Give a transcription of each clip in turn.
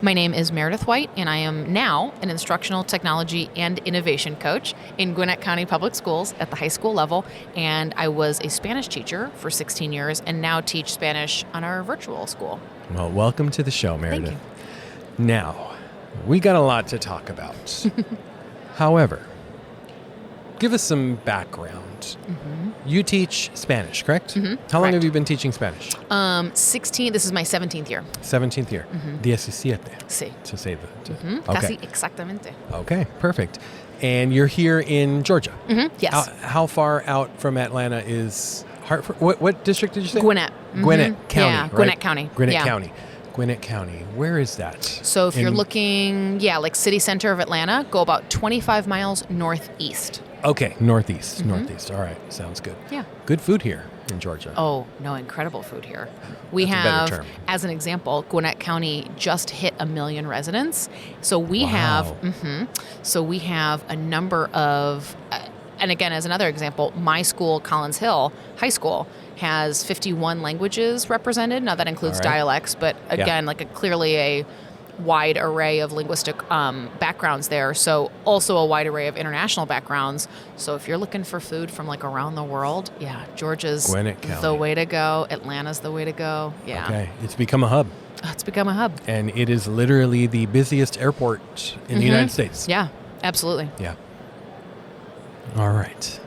My name is Meredith White, and I am now an instructional technology and innovation coach in Gwinnett County Public Schools at the high school level. And I was a Spanish teacher for 16 years and now teach Spanish on our virtual school. Well, welcome to the show, Meredith. Thank you. Now, we got a lot to talk about. However, give us some background. Mm-hmm. You teach Spanish, correct? Mm-hmm. How long have you been teaching Spanish? 16. This is my 17th year. 17th year. Mm-hmm. 17. Sí. To say that. Mm-hmm. Okay. Casi exactamente. Okay, perfect. And you're here in Georgia. Mm-hmm. Yes. How far out from Atlanta is Hartford? What district did you say? Gwinnett. Mm-hmm. Gwinnett County, Yeah, right? Gwinnett County. Gwinnett Yeah. County. Gwinnett County. Where is that? So if you're looking, like city center of Atlanta, go about 25 miles northeast. Okay, northeast. Mm-hmm. Northeast. All right, sounds good. Yeah. Good food here in Georgia. Oh, no, incredible food here. We That's a better have, term. as an example, Gwinnett County just hit 1 million residents. So we Wow. have a number of, and again, as another example, my school, Collins Hill High School, has 51 languages represented. Now that includes All right. dialects, but again, clearly a wide array of linguistic backgrounds there. So also a wide array of international backgrounds. So if you're looking for food from like around the world, Georgia's Gwinnett County. the way to go. Atlanta's the way to go. Yeah. Okay, it's become a hub. It's become a hub. And it is literally the busiest airport in the United States. Yeah, absolutely. Yeah. All right.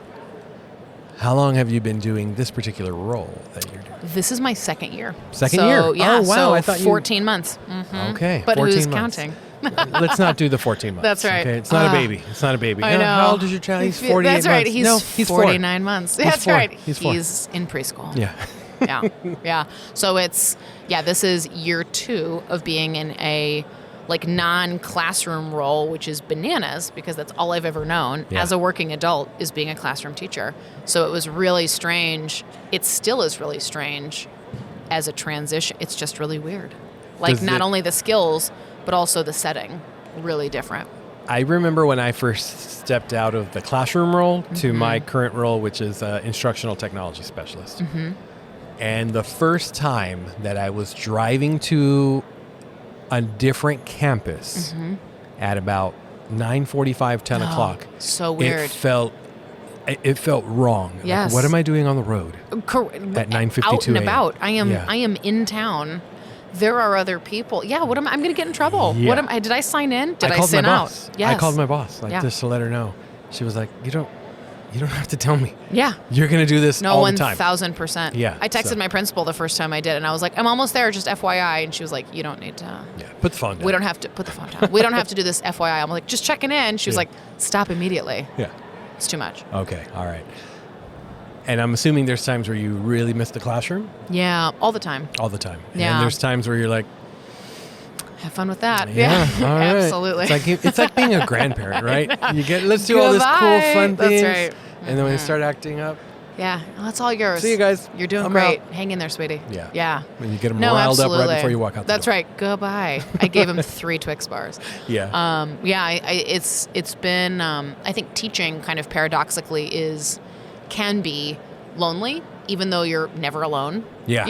How long have you been doing this particular role that you're doing? This is my second year. Second so, year? Yeah, Oh, wow. So I thought 14 months. Mm-hmm. Okay. But 14 who's months. counting? Let's not do the 14 months. That's right. Okay? It's not a baby. It's not a baby. I know. How old is your child? He's 48 That's right. months. He's 49 months. That's 4. right. He's 4. He's in preschool. Yeah. Yeah. So this is year 2 of being in a non-classroom role, which is bananas because that's all I've ever known as a working adult is being a classroom teacher. So it was really strange. It still is really strange as a transition. It's just really weird. Not only the skills, but also the setting, really different. I remember when I first stepped out of the classroom role to my current role, which is instructional technology specialist. Mm-hmm. And the first time that I was driving to a different campus at about 9:45, 10 o'clock. So weird. It felt wrong. Yes. Like, what am I doing on the road at 9:52 Out and a.m.? about. I am in town. There are other people. Yeah, I'm going to get in trouble. Yeah. Did I sign in? Did I called sign my out? boss. Yes. I called my boss just to let her know. She was like, you don't have to tell me. Yeah. You're going to do this all the time. 1,000%. Yeah, I texted my principal the first time I did, and I was like, I'm almost there, just FYI. And she was like, you don't need to. Yeah, put the phone down. We don't have to put the phone down. We don't have to do this FYI. I'm like, just checking in. She was like, stop immediately. Yeah. It's too much. Okay. All right. And I'm assuming there's times where you really miss the classroom? Yeah, all the time. All the time. Yeah. And there's times where you're like, Have fun with that. yeah, all right. Absolutely. It's like being a grandparent, right? Let's do all this cool, Goodbye. fun That's things. right. And then when you start acting up, Yeah, well, that's all yours. see you guys. You're doing I'm great. out. Hang in there, sweetie. Yeah. Yeah. And you get them No, riled absolutely. up right before you walk out the That's door. right. Goodbye. I gave him 3 Twix bars. Yeah. It's been, I think teaching kind of paradoxically can be lonely, even though you're never alone. Yeah.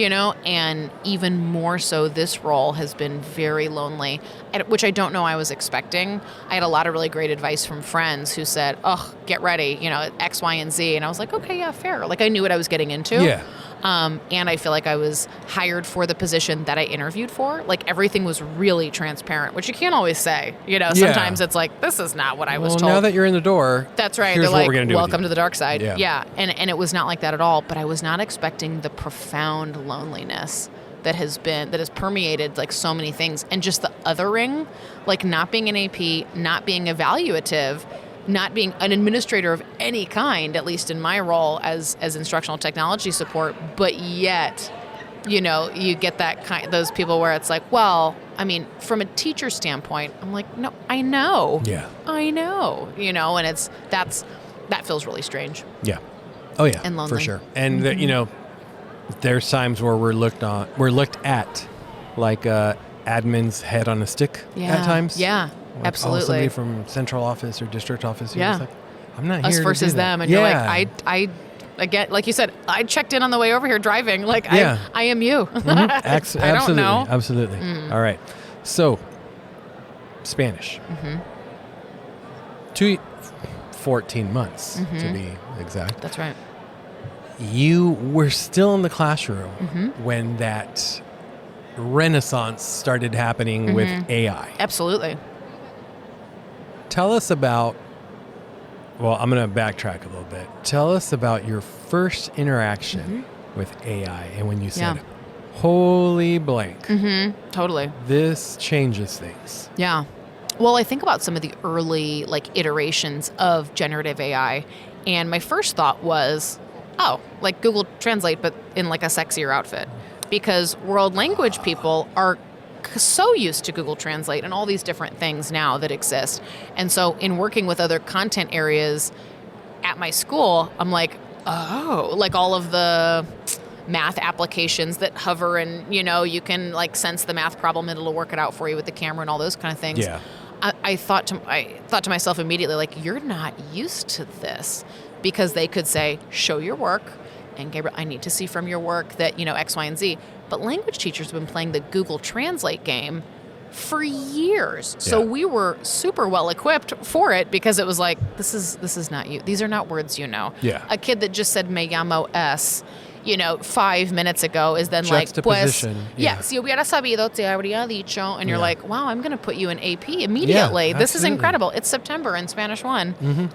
And even more so, this role has been very lonely, which I don't know I was expecting. I had a lot of really great advice from friends who said, oh, get ready, X, Y, and Z. And I was like, okay, yeah, fair. Like I knew what I was getting into. Yeah. And I feel like I was hired for the position that I interviewed for. Like everything was really transparent, which you can't always say. Sometimes it's like, this is not what I was told. Now that you're in the door, That's right. here's They're what like, we're gonna do with welcome you. to the dark side. Yeah. And it was not like that at all. But I was not expecting the profound loneliness that has permeated like so many things. And just the othering, like not being an AP, not being evaluative, not being an administrator of any kind, at least in my role as instructional technology support, but yet, you get those people where it's like, well, I mean, from a teacher standpoint, I'm like, no, I know. Yeah. I know. And that feels really strange. Yeah. Oh yeah. And lonely. For sure. And there's times where we're looked at like admin's head on a stick at times. Yeah. Like, Absolutely. Oh, somebody from central office or district office. Yeah. Like, I'm not Us here versus to do that. them. And you're like, I get, like you said, I checked in on the way over here driving. Like, I am you. Mm-hmm. I don't know. Absolutely. All right. So Spanish. 14 months, to be exact. That's right. You were still in the classroom when that renaissance started happening with AI. Absolutely. Tell us about, well, I'm going to backtrack a little bit. Tell us about your first interaction with AI and when you said, holy blank. Totally. This changes things. Yeah. Well, I think about some of the early like iterations of generative AI, and my first thought was, oh, like Google Translate, but in like a sexier outfit. Because world language people are so used to Google Translate and all these different things now that exist. And so in working with other content areas at my school, I'm like, oh, like all of the math applications that hover and, you know, you can like sense the math problem and it'll work it out for you with the camera and all those kind of things. Yeah. I thought to myself immediately, like, you're not used to this, because they could say, show your work. And Gabriel, I need to see from your work that, you know, X, Y, and Z. But language teachers have been playing the Google Translate game for years. So we were super well equipped for it, because it was like, this is not you. These are not words you know. Yeah. A kid that just said me llamo es, you know, 5 minutes ago is then like, pues, si hubiera sabido, te habría dicho. And you're like, wow, I'm going to put you in AP immediately. Yeah, this is incredible. It's September in Spanish 1.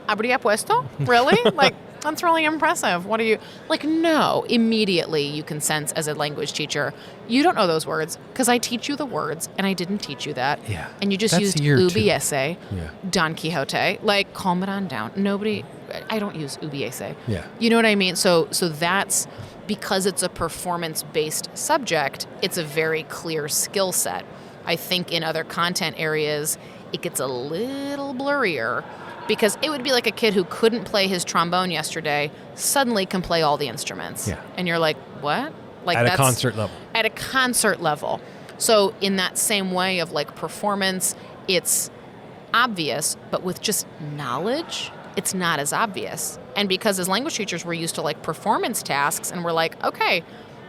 Habría puesto? Really? Like, that's really impressive. What are you, like, no, immediately you can sense as a language teacher, you don't know those words because I teach you the words and I didn't teach you that. Yeah. And you just That's used year two. UBS, Yeah. Don Quixote, like, calm it on down. Nobody, I don't use UBS. Yeah. You know what I mean? So that's, because it's a performance-based subject, it's a very clear skill set. I think in other content areas, it gets a little blurrier, because it would be like a kid who couldn't play his trombone yesterday suddenly can play all the instruments. Yeah. And you're like, what? Like, At that's a concert level. At a concert level. So in that same way of like performance, it's obvious, but with just knowledge, it's not as obvious. And because as language teachers, we're used to like performance tasks, and we're like, okay,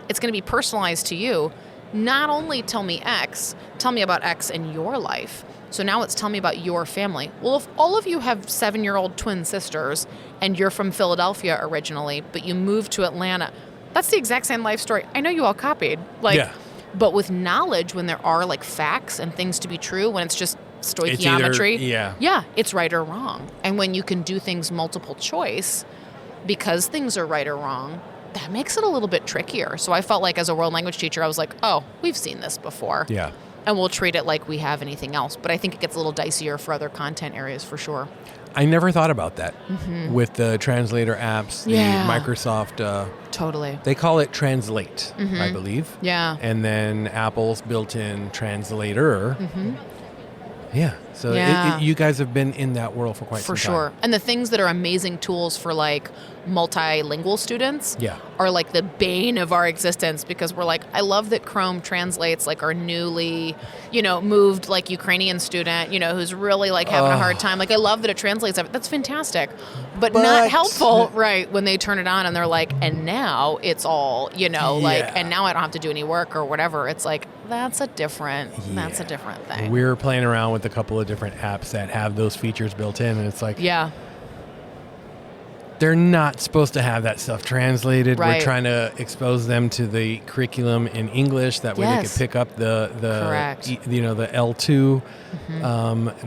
it's going to be personalized to you. Not only tell me X, tell me about X in your life. So now it's tell me about your family. Well, if all of you have 7-year-old twin sisters and you're from Philadelphia originally, but you moved to Atlanta, that's the exact same life story. I know you all copied. Like, but with knowledge, when there are like facts and things to be true, when it's just stoichiometry, it's right or wrong. And when you can do things multiple choice, because things are right or wrong, that makes it a little bit trickier. So I felt like as a world language teacher, I was like, oh, we've seen this before. Yeah. And we'll treat it like we have anything else. But I think it gets a little dicier for other content areas for sure. I never thought about that with the translator apps, the Microsoft. Totally. They call it Translate, I believe. Yeah. And then Apple's built-in translator. Yeah. So you guys have been in that world for quite some time. For sure. And the things that are amazing tools for like multilingual students are like the bane of our existence, because we're like, I love that Chrome translates like our newly, you know, moved like Ukrainian student, you know, who's really like having a hard time. Like, I love that it translates. That's fantastic. But not helpful, right, when they turn it on and they're like, and now it's all, you know, like, and now I don't have to do any work or whatever. It's like, that's a different thing. We're playing around with a couple of different apps that have those features built in, and it's like, they're not supposed to have that stuff translated. We're trying to expose them to the curriculum in English. That way they can pick up the you know, the L2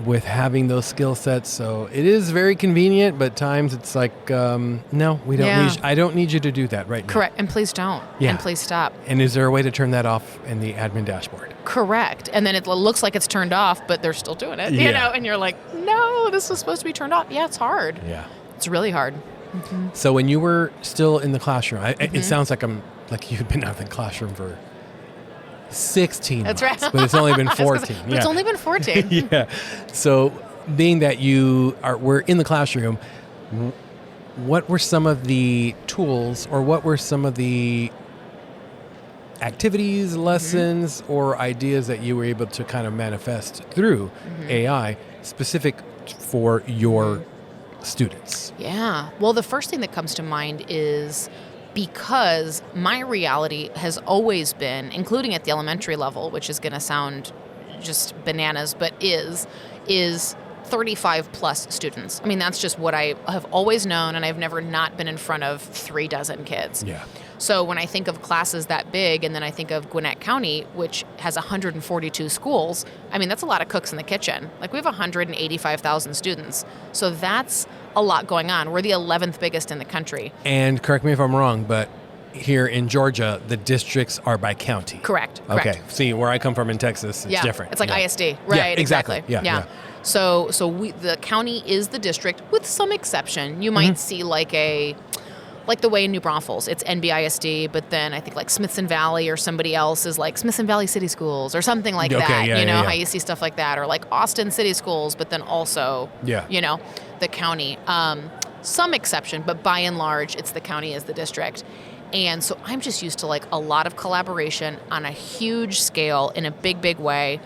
with having those skill sets. So it is very convenient, but times it's like, no, we don't need. I don't need you to do that right now. Correct, and please don't. Yeah. And please stop. And is there a way to turn that off in the admin dashboard? Correct. And then it looks like it's turned off, but they're still doing it. You know, and you're like, no, this was supposed to be turned off. Yeah, it's hard. Yeah, it's really hard. So when you were still in the classroom, it sounds like you've been out of the classroom for 16 months, right. But it's only been 14. But it's only been 14. Yeah. So being that were in the classroom, what were some of the tools, or what were some of the activities, lessons, or ideas that you were able to kind of manifest through AI specific for your students? Yeah. Well, the first thing that comes to mind is, because my reality has always been, including at the elementary level, which is going to sound just bananas, but is 35 plus students. I mean, that's just what I have always known, and I've never not been in front of 36 kids. Yeah. So when I think of classes that big, and then I think of Gwinnett County, which has 142 schools, I mean, that's a lot of cooks in the kitchen. Like, we have 185,000 students. So that's a lot going on. We're the 11th biggest in the country. And correct me if I'm wrong, but here in Georgia, the districts are by county. Correct. Okay. See, where I come from in Texas, it's different. It's like ISD, right? Yeah, exactly. Yeah. So the county is the district, with some exception. You might see like the way in New Braunfels, it's NBISD, but then I think like Smithson Valley or somebody else is like Smithson Valley City Schools or something like that. Yeah, how you see stuff like that, or like Austin City Schools, but then also, the county. Some exception, but by and large, it's the county as the district. And so I'm just used to like a lot of collaboration on a huge scale in a big, big way.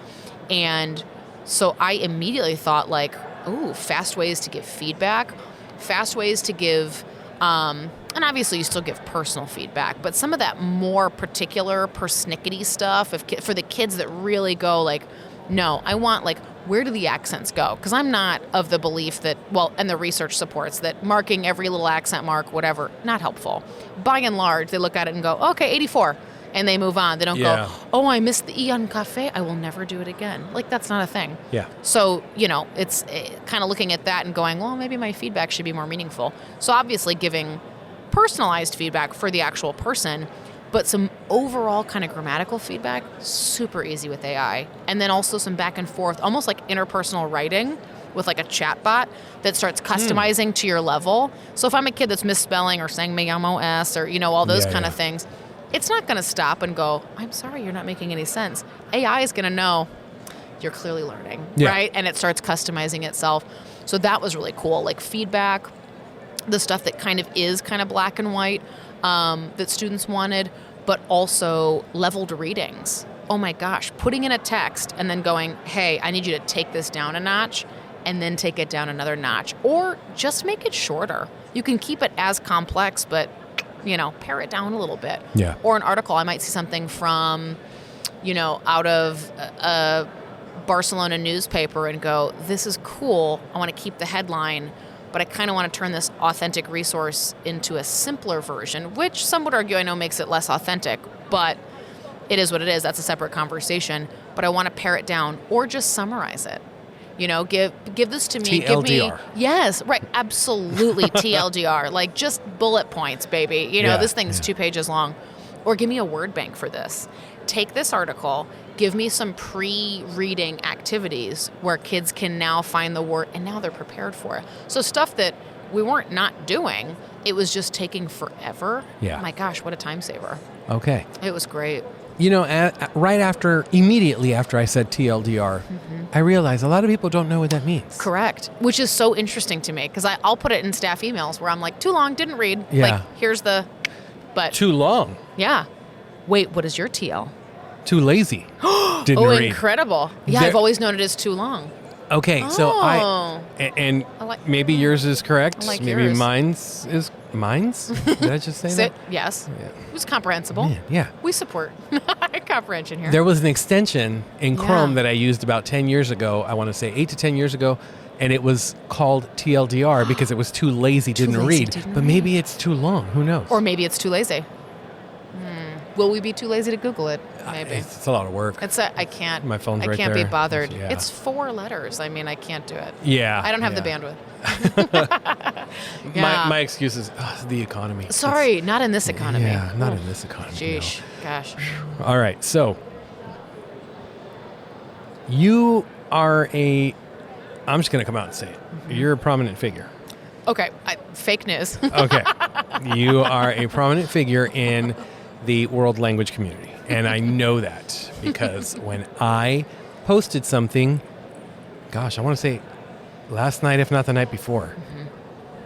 And so I immediately thought like, ooh, fast ways to give feedback, fast ways to give, and obviously you still give personal feedback, but some of that more particular persnickety stuff, for the kids that really go like, no, I want like, where do the accents go? Because I'm not of the belief that, and the research supports that marking every little accent mark, whatever, not helpful. By and large, they look at it and go, okay, 84. And they move on. They don't go, oh, I missed the E on cafe. I will never do it again. Like, that's not a thing. Yeah. So, it's kind of looking at that and going, well, maybe my feedback should be more meaningful. So obviously giving personalized feedback for the actual person, but some overall kind of grammatical feedback, super easy with AI. And then also some back and forth, almost like interpersonal writing with like a chat bot that starts customizing to your level. So if I'm a kid that's misspelling or saying me llamo s or, all those kind of things, it's not going to stop and go, I'm sorry, you're not making any sense. AI is going to know you're clearly learning, right? And it starts customizing itself. So that was really cool. Like feedback, the stuff that kind of black and white that students wanted, but also leveled readings. Oh my gosh, putting in a text and then going, hey, I need you to take this down a notch and then take it down another notch. Or just make it shorter. You can keep it as complex, but pare it down a little bit. Yeah. Or an article, I might see something from, out of a Barcelona newspaper and go, this is cool. I want to keep the headline, but I kind of want to turn this authentic resource into a simpler version, which some would argue I know makes it less authentic, but it is what it is. That's a separate conversation. But I want to pare it down or just summarize it. Give this to me. TLDR. Yes, right. Absolutely. TLDR. Like just bullet points, baby. This thing's 2 pages long. Or give me a word bank for this. Take this article, give me some pre-reading activities where kids can now find the word and now they're prepared for it. So stuff that we weren't not doing, it was just taking forever. Yeah. My gosh, what a time saver. Okay. It was great. Immediately after I said TLDR, I realized a lot of people don't know what that means. Correct. Which is so interesting to me because I'll put it in staff emails where I'm like, too long, didn't read. Yeah. Like, here's the, but. Too long. Yeah. Wait, what is your TL? Too lazy. Didn't read. Incredible. Yeah, I've always known it as too long. Okay, so and maybe yours is correct. I like maybe yours. Mine's? Did I just say that? Yes. Yeah. It was comprehensible. Yeah. We support comprehension here. There was an extension in Chrome that I used about 10 years ago. I want to say 8 to 10 years ago. And it was called TLDR because it was too lazy, didn't read. But maybe it's too long. Who knows? Or maybe it's too lazy. Will we be too lazy to Google it? Maybe. It's a lot of work. I can't. My phone's right I can't there. be bothered. Yeah. It's 4 letters. I mean, I can't do it. Yeah. I don't have the bandwidth. My excuse is the economy. Sorry, not in this economy. Yeah, not in this economy. Sheesh. No. Gosh. All right. So you are I'm just going to come out and say it. You're a prominent figure. Okay. Fake news. Okay. You are a prominent figure in the world language community. And I know that because when I posted something, gosh, I want to say last night, if not the night before,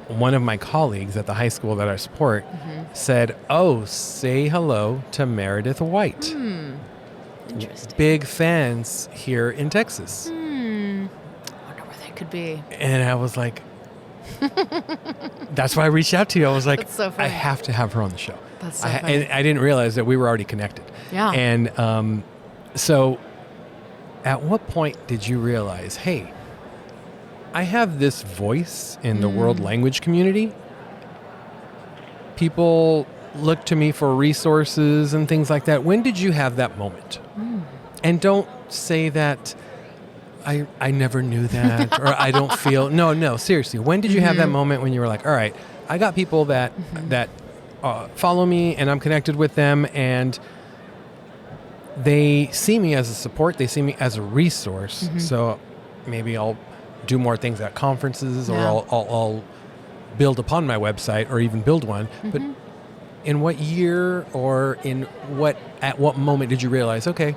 one of my colleagues at the high school that I support said, oh, say hello to Meredith White. Interesting. Big fans here in Texas. I wonder where that could be. And I was like, that's why I reached out to you. I was like, That's so funny. I have to have her on the show. That's so funny. And I didn't realize that we were already connected. Yeah. And so at what point did you realize, hey, I have this voice in the world language community? People look to me for resources and things like that. When did you have that moment? And don't say that I never knew that or I don't feel. No, seriously. When did you have that moment when you were like, all right, I got people that follow me and I'm connected with them and they see me as a support. They see me as a resource. So maybe I'll do more things at conferences or I'll build upon my website or even build one. But in what year or at what moment did you realize, okay,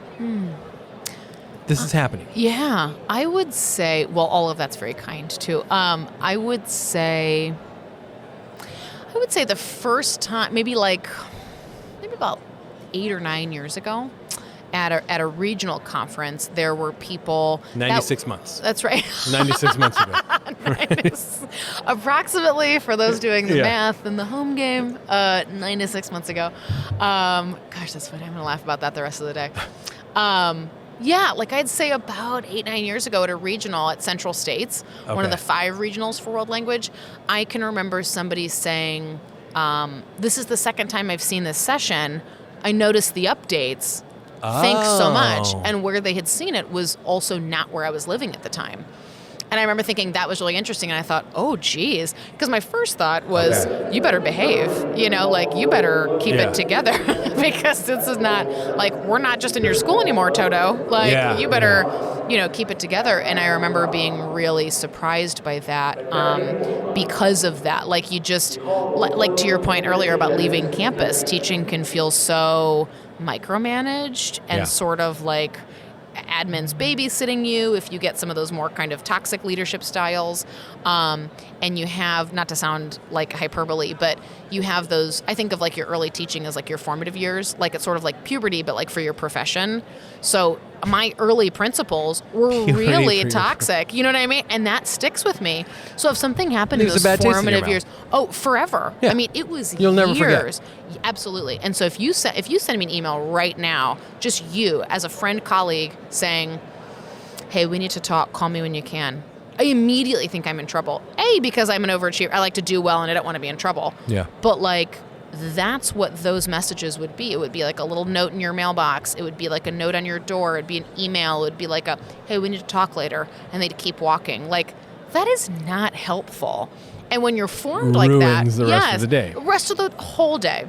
this is happening? Yeah, I would say, well, all of that's very kind too. I would say the first time, maybe about 8 or 9 years ago, at a regional conference, there were people. 96 months. That's right. 96 months ago. Approximately, for those doing the math in the home game, 96 months ago. Gosh, that's funny. I'm going to laugh about that the rest of the day. I'd say about 8-9 years ago at a regional at Central States, one of the 5 regionals for world language, I can remember somebody saying, this is the second time I've seen this session. I noticed the updates. Thanks so much. And where they had seen it was also not where I was living at the time. And I remember thinking that was really interesting. And I thought, oh, geez. Because my first thought was, you better behave. You better keep it together. Because this is not, we're not just in your school anymore, Toto. You better, keep it together. And I remember being really surprised by that because of that. You just, to your point earlier about leaving campus, teaching can feel so micromanaged and sort of like admins babysitting you if you get some of those more kind of toxic leadership styles. And you have, not to sound like hyperbole, but you have those, I think of your early teaching as your formative years, it's sort of like puberty, but for your profession. So my early principals were really toxic, you know what I mean? And that sticks with me. So if something happened in those formative years, forever. Yeah. I mean, it was You'll years. Never forget. Absolutely. And so if you send me an email right now, just you as a friend, colleague saying, hey, we need to talk, call me when you can, I immediately think I'm in trouble. Because I'm an overachiever. I like to do well and I don't want to be in trouble. Yeah. But that's what those messages would be. It would be a little note in your mailbox. It would be a note on your door. It'd be an email. It would be hey, we need to talk later. And they'd keep walking. That is not helpful. And when you're formed like that, ruins the rest of the day. Rest of the whole day.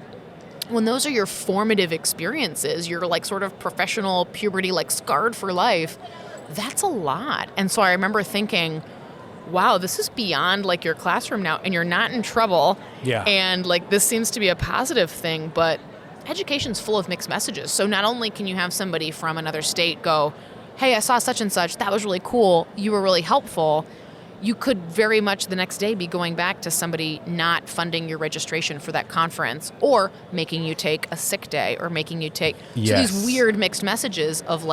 When those are your formative experiences, you're sort of professional puberty, scarred for life. That's a lot. And so I remember thinking, wow, this is beyond your classroom now, and you're not in trouble. Yeah. And this seems to be a positive thing, but education's full of mixed messages. So not only can you have somebody from another state go, hey, I saw such and such, that was really cool, you were really helpful. You could very much the next day be going back to somebody not funding your registration for that conference or making you take a sick day or making you take so these weird mixed messages of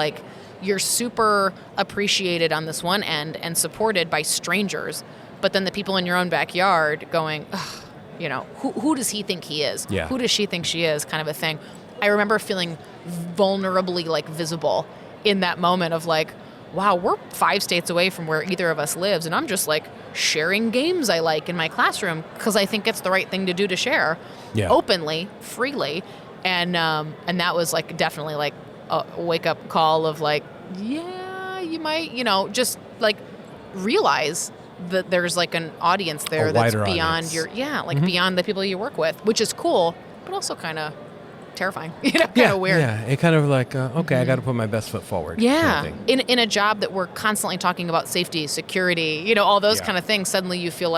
you're super appreciated on this one end and supported by strangers, but then the people in your own backyard going, who does he think he is? Yeah. Who does she think she is? Kind of a thing. I remember feeling vulnerably visible in that moment of wow, we're 5 states away from where either of us lives, and I'm just sharing games I like in my classroom because I think it's the right thing to do to share openly, freely, and that was definitely a wake up call of you might just realize that there's an audience there that's beyond audience. Your beyond the people you work with, which is cool, but also kind of terrifying, kind of weird. Yeah, it kind of okay, I got to put my best foot forward. Yeah, kind of thing. in a job that we're constantly talking about safety, security, all those kind of things, suddenly you feel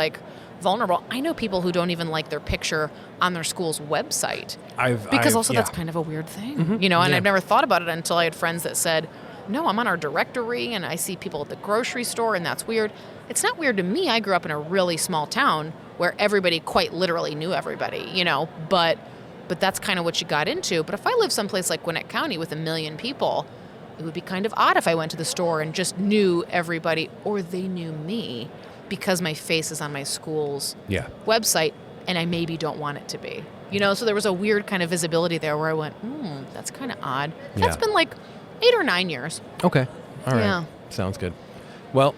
vulnerable. I know people who don't even like their picture on their school's website that's kind of a weird thing, and I've never thought about it until I had friends that said, no, I'm on our directory and I see people at the grocery store and that's weird. It's not weird to me. I grew up in a really small town where everybody quite literally knew everybody, but that's kind of what you got into. But if I lived someplace like Gwinnett County with 1 million people, it would be kind of odd if I went to the store and just knew everybody or they knew me because my face is on my school's website and I maybe don't want it to be. So there was a weird kind of visibility there where I went, that's kind of odd. That's been 8 or 9 years. Okay. All right. Yeah. Sounds good. Well,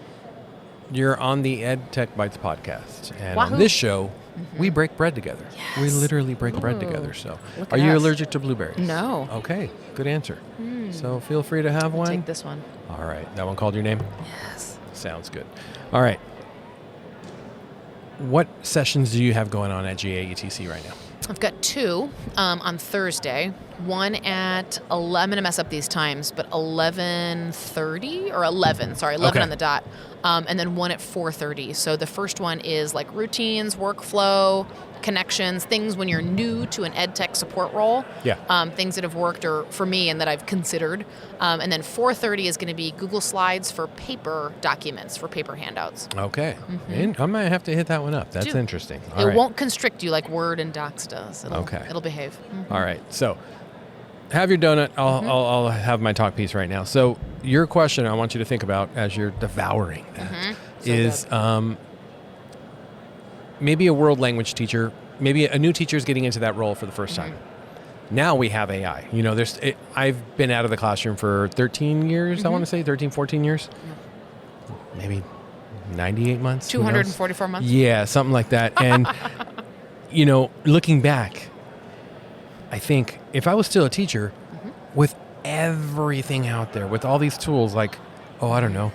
you're on the Edtech Bites podcast. And Wahoo. on this show, we break bread together. Yes. We literally break bread Ooh. together. So, Look are at you us. allergic to blueberries? No. Okay. Good answer. So, feel free to have one. Take this one. All right. That one called your name? Yes. Sounds good. All right. What sessions do you have going on at GAETC right now? I've got 2 on Thursday. One at 11. I'm going to mess up these times, but 11:30 or 11. Sorry, 11 Okay. on the dot. And then one at 4:30. So the first one is like routines, workflow, connections, things when you're new to an Edtech support role. Yeah. Things that have worked or for me and that I've considered. And then 4:30 is going to be Google Slides for paper documents, for paper handouts. Okay. And I might have to hit that one up. That's Do. interesting. All It right. won't constrict you like Word and Docs does. It'll behave. All right. So, have your donut. I'll have my talk piece right now. So, your question I want you to think about as you're devouring that So is maybe a world language teacher, maybe a new teacher is getting into that role for the first time. Now we have AI. You know, I've been out of the classroom for 13 years, I want to say, 13, 14 years. Maybe 98 months. who knows? 244 months. Yeah, something like that. And, you know, looking back, I think if I was still a teacher, with everything out there, with all these tools like, I don't know,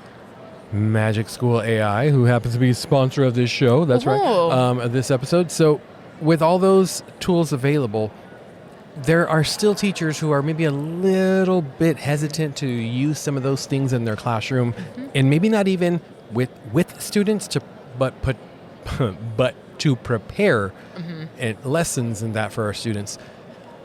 Magic School AI, who happens to be a sponsor of this show. That's right. Of this episode. So with all those tools available, there are still teachers who are maybe a little bit hesitant to use some of those things in their classroom, and maybe not even with students but to prepare lessons and that for our students.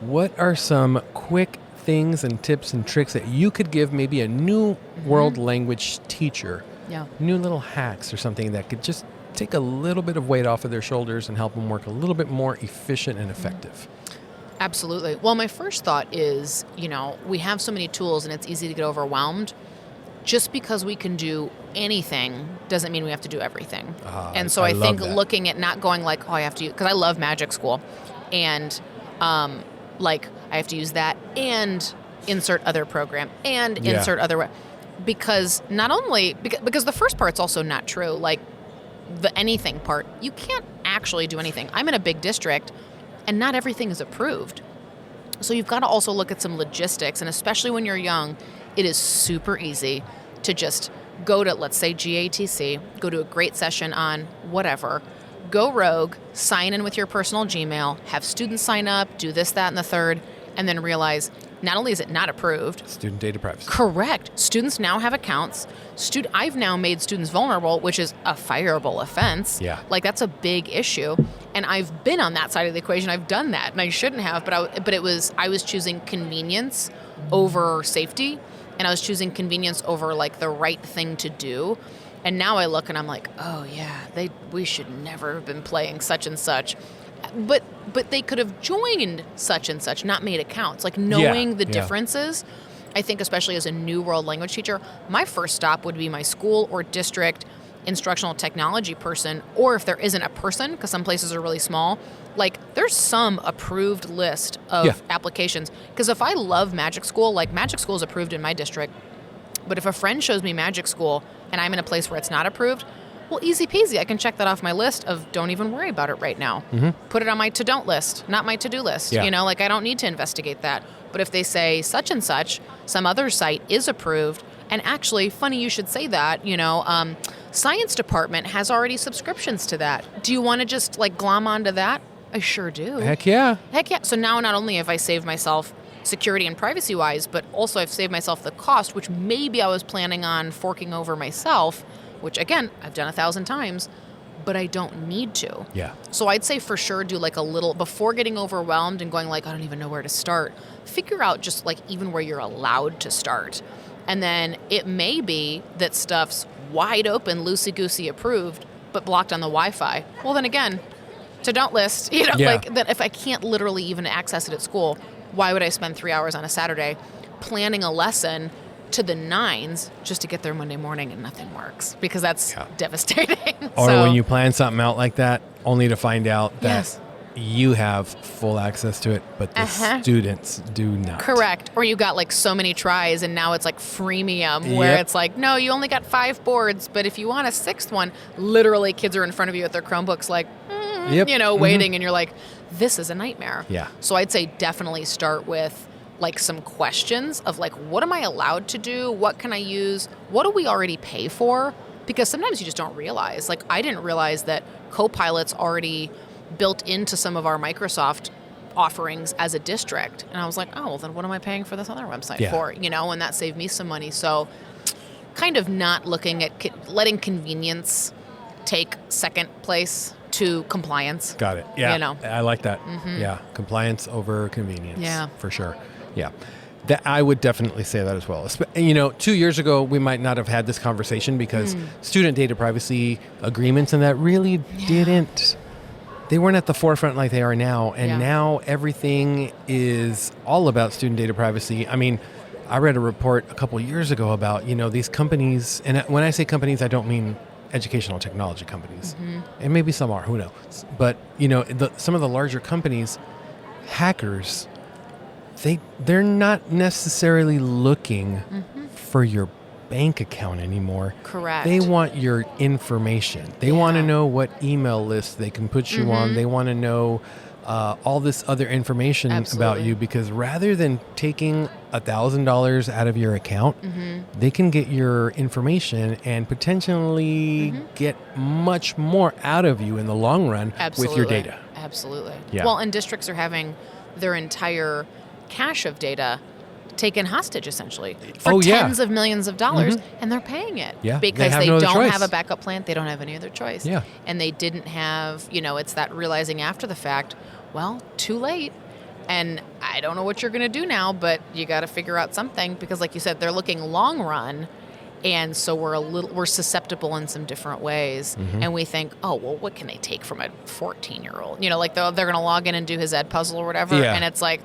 What are some quick things and tips and tricks that you could give maybe a new world language teacher? Yeah. New little hacks or something that could just take a little bit of weight off of their shoulders and help them work a little bit more efficient and effective. Absolutely. Well, my first thought is, we have so many tools and it's easy to get overwhelmed. Just because we can do anything doesn't mean we have to do everything. And so I think looking at not going like, I have to, because I love Magic School, and I have to use that and insert other program and insert other, because not only, because the first part's also not true, like the anything part, you can't actually do anything. I'm in a big district and not everything is approved. So you've got to also look at some logistics, and especially when you're young, it is super easy to just go to, let's say, GATC, go to a great session on whatever, go rogue, sign in with your personal Gmail, have students sign up, do this, that, and the third, and then realize not only is it not approved. Student data privacy. Correct. Students now have accounts. I've now made students vulnerable, which is a fireable offense. Yeah. Like, that's a big issue. And I've been on that side of the equation. I've done that, and I shouldn't have, but I was choosing convenience over safety, and I was choosing convenience over like the right thing to do. And now I look and I'm like, oh yeah, we should never have been playing such and such. But they could have joined such and such, not made accounts. Like, knowing the differences, I think especially as a new world language teacher, my first stop would be my school or district instructional technology person, or if there isn't a person, because some places are really small, like there's some approved list of applications. Because if I love Magic School, like Magic School is approved in my district, but if a friend shows me Magic School and I'm in a place where it's not approved, well, easy peasy. I can check that off my list of don't even worry about it right now. Put it on my to-don't list, not my to-do list. Yeah. I don't need to investigate that. But if they say such and such, some other site is approved, and actually, funny you should say that, science department has already subscriptions to that. Do you want to just glom onto that? I sure do. Heck yeah. Heck yeah. So now not only have I saved myself security and privacy-wise, but also I've saved myself the cost, which maybe I was planning on forking over myself, which again, I've done 1,000 times, but I don't need to. Yeah. So I'd say for sure do a little, before getting overwhelmed and going I don't even know where to start, figure out just even where you're allowed to start. And then it may be that stuff's wide open, loosey-goosey approved, but blocked on the Wi-Fi. Well, then again, to don't list, that if I can't literally even access it at school, why would I spend 3 hours on a Saturday planning a lesson to the nines just to get there Monday morning and nothing works? Because that's devastating. Or when you plan something out like that, only to find out that you have full access to it, but the students do not. Correct. Or you got like so many tries and now it's like freemium where it's like, no, you only got 5 boards, but if you want a 6th one, literally kids are in front of you at their Chromebooks like, waiting, and you're like, this is a nightmare. Yeah. So I'd say definitely start with like some questions of like, what am I allowed to do? What can I use? What do we already pay for? Because sometimes you just don't realize. Like, I didn't realize that Copilot's already built into some of our Microsoft offerings as a district. And I was like, oh, well, then what am I paying for this other website for? And that saved me some money. So kind of not looking at letting convenience take second place to compliance. Got it. Yeah. I like that. Yeah. Compliance over convenience. Yeah. For sure. Yeah. That I would definitely say that as well. 2 years ago, we might not have had this conversation because student data privacy agreements and that really they weren't at the forefront like they are now. And now everything is all about student data privacy. I mean, I read a report a couple of years ago about, these companies, and when I say companies, I don't mean educational technology companies. And maybe some are, who knows? But, some of the larger companies, hackers, they're not necessarily looking for your bank account anymore. Correct. They want your information. They want to know what email list they can put you on. They want to know all this other information about you, because rather than taking $1,000 out of your account, they can get your information and potentially get much more out of you in the long run with your data. Absolutely. Yeah. Well, and districts are having their entire cache of data taken hostage, essentially, for tens of millions of dollars, and they're paying it because they don't have a backup plan. They don't have any other choice. Yeah. And they didn't have, it's that realizing after the fact, well, too late. And I don't know what you're going to do now, but you got to figure out something, because like you said, they're looking long run. And so we're susceptible in some different ways. And we think, oh, well, what can they take from a 14-year-old? Like they're going to log in and do his Ed puzzle or whatever. And it's like,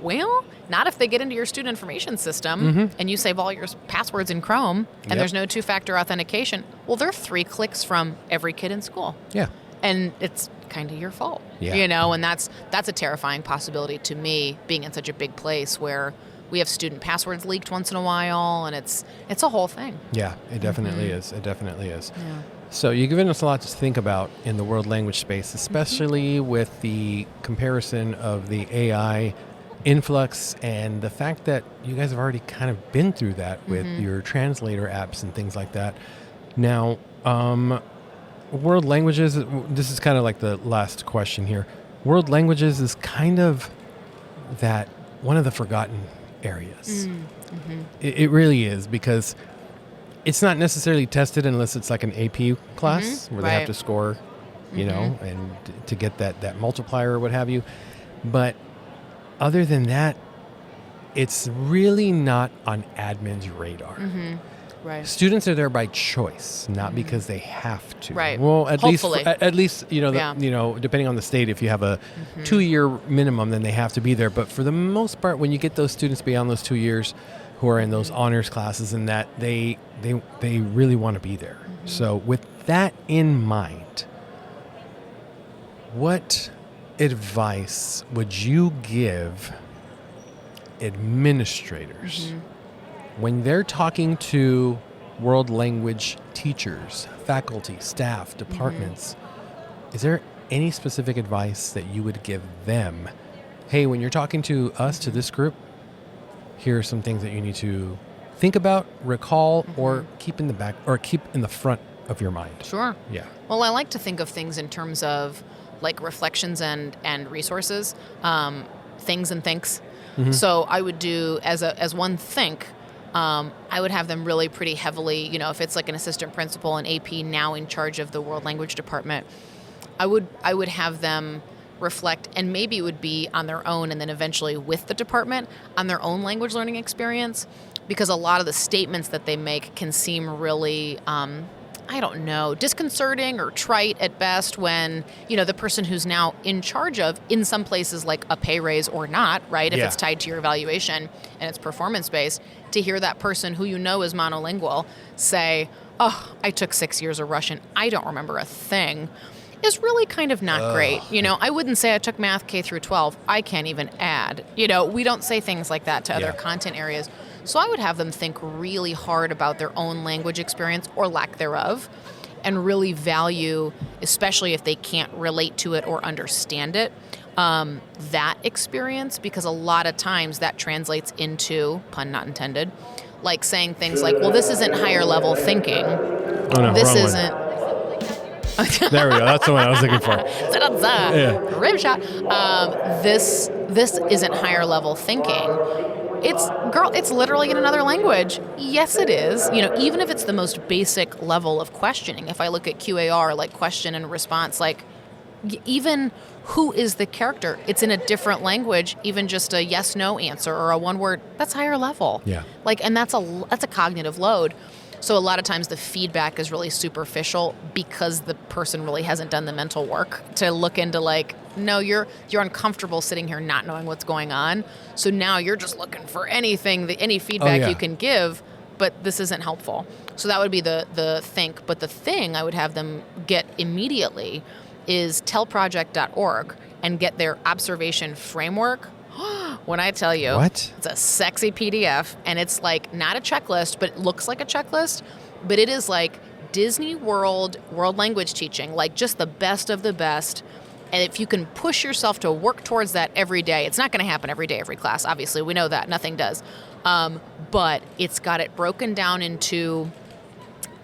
well, not if they get into your student information system and you save all your passwords in Chrome and there's no 2-factor authentication. Well, they're 3 clicks from every kid in school. Yeah. And it's kind of your fault. And that's a terrifying possibility to me, being in such a big place where we have student passwords leaked once in a while, and it's a whole thing. Yeah, it definitely is. It definitely is. Yeah. So you've given us a lot to think about in the world language space, especially with the comparison of the AI influx and the fact that you guys have already kind of been through that with your translator apps and things like that. Now, world languages, this is kind of like the last question here. World languages is kind of that one of the forgotten areas. It really is, because it's not necessarily tested unless it's like an AP class where they have to score, and to get that multiplier or what have you. But other than that, it's really not on admin's radar. Right. Students are there by choice, not because they have to. Right. Well, at least, depending on the state, if you have a 2-year minimum, then they have to be there. But for the most part, when you get those students beyond those 2 years who are in those honors classes and that, they really want to be there. So with that in mind, what advice would you give administrators when they're talking to world language teachers, faculty, staff, departments? Is there any specific advice that you would give them? Hey, when you're talking to us, to this group, here are some things that you need to think about, recall, or keep in the back, or keep in the front of your mind. Sure. Yeah. Well, I like to think of things in terms of like reflections and resources, things and thinks. So I would do as one think, I would have them really pretty heavily, if it's like an assistant principal and AP now in charge of the world language department, I would have them reflect, and maybe it would be on their own and then eventually with the department on their own language learning experience, because a lot of the statements that they make can seem really, disconcerting or trite at best when, the person who's now in charge of, in some places, like a pay raise or not, right? If it's tied to your evaluation and it's performance-based, to hear that person who is monolingual say, oh, I took 6 years of Russian, I don't remember a thing. is really kind of not great. You know, I wouldn't say I took math K through 12. I can't even add. You know, we don't say things like that to other content areas. So I would have them think really hard about their own language experience or lack thereof, and really value, especially if they can't relate to it or understand it, that experience, because a lot of times that translates into, pun not intended, like saying things like, well, this isn't higher level thinking. Oh, no, this wrong isn't. One. There we go. That's the one I was looking for. Yeah. Rim shot. This isn't higher level thinking. It's literally in another language. Yes, it is. You know, even if it's the most basic level of questioning, if I look at QAR, like question and response, like even who is the character, it's in a different language, even just a yes, no answer or a one word, that's higher level. Yeah. Like, and that's a cognitive load. So a lot of times the feedback is really superficial because the person really hasn't done the mental work to look into like, no, you're uncomfortable sitting here not knowing what's going on. So now you're just looking for any feedback you can give, but this isn't helpful. So that would be the think. But the thing I would have them get immediately is tellproject.org and get their observation framework. When I tell you, what? It's a sexy PDF, and it's like not a checklist, but it looks like a checklist, but it is like Disney world language teaching, like just the best of the best. And if you can push yourself to work towards that every day, it's not going to happen every day, every class. Obviously, we know that. Nothing does. But it's got it broken down into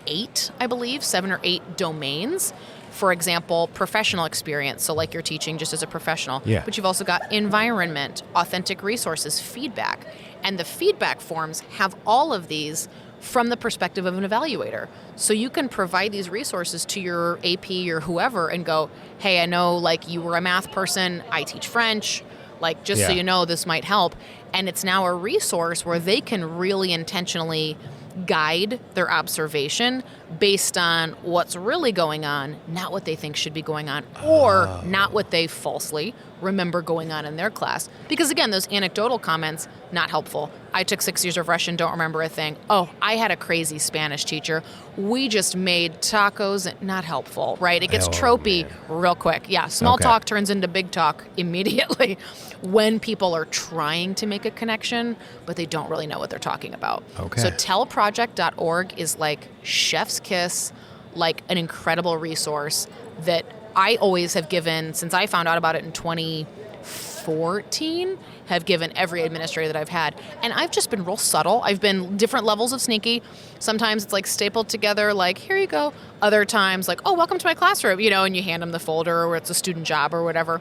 7 or 8 domains. For example, professional experience. So like you're teaching just as a professional. Yeah. But you've also got environment, authentic resources, feedback. And the feedback forms have all of these from the perspective of an evaluator. So you can provide these resources to your AP or whoever and go, hey, I know like you were a math person, I teach French, like just so you know this might help. And it's now a resource where they can really intentionally guide their observation based on what's really going on, not what they think should be going on, or not what they falsely remember going on in their class. Because again, those anecdotal comments, not helpful. I took 6 years of Russian, don't remember a thing. Oh, I had a crazy Spanish teacher. We just made tacos, not helpful, right? It gets tropey real quick. Yeah, small talk turns into big talk immediately when people are trying to make a connection, but they don't really know what they're talking about. Okay. So tellproject.org is like chef's kiss, like an incredible resource that I always have given, since I found out about it in 2014, have given every administrator that I've had. And I've just been real subtle. I've been different levels of sneaky. Sometimes it's like stapled together, like, here you go. Other times like, oh, welcome to my classroom, you know, and you hand them the folder or it's a student job or whatever.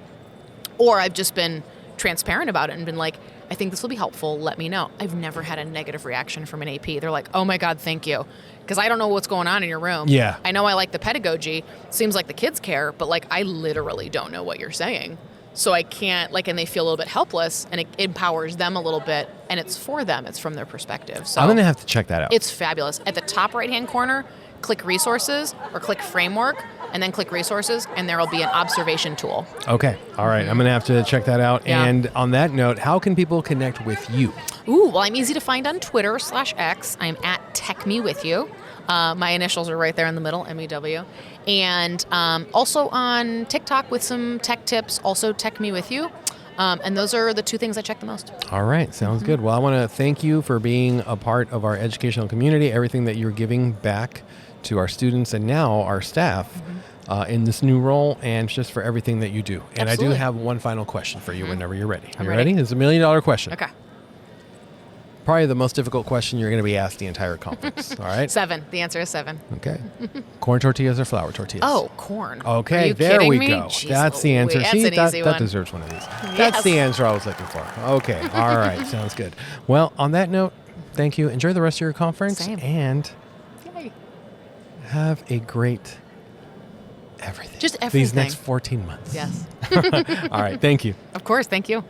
Or I've just been transparent about it and been like, I think this will be helpful. Let me know. I've never had a negative reaction from an AP. They're like, oh my God, thank you. Because I don't know what's going on in your room. Yeah. I know I like the pedagogy. Seems like the kids care, but like I literally don't know what you're saying. So I can't, like, and they feel a little bit helpless, and it empowers them a little bit, and it's for them. It's from their perspective. So I'm going to have to check that out. It's fabulous. At the top right-hand corner, click resources or click framework, and then click resources, and there will be an observation tool. Okay. All right. I'm going to have to check that out. Yeah. And on that note, how can people connect with you? Ooh, well, I'm easy to find on Twitter/X. I'm at TechMeWithYou. My initials are right there in the middle, MEW. And also on TikTok with some tech tips, also TechMeWithYou. And those are the 2 things I check the most. All right. Sounds good. Well, I want to thank you for being a part of our educational community, everything that you're giving back to our students and now our staff in this new role, and just for everything that you do. And Absolutely. I do have one final question for you whenever you're ready. I'm You ready. It's $1 million question. Okay. Probably the most difficult question you're going to be asked the entire conference. All right? 7. The answer is 7. Okay. Corn tortillas or flour tortillas? Oh, corn. Okay, Are you there kidding we me? go. Jeez That's the answer. Louise. See, That's an easy that one. deserves one of these. That's the answer I was looking for. Okay. All right. Sounds good. Well, on that note, thank you. Enjoy the rest of your conference. Same. And Yay. have a great everything. Just everything. These next 14 months. Yes. All right. Thank you. Of course. Thank you.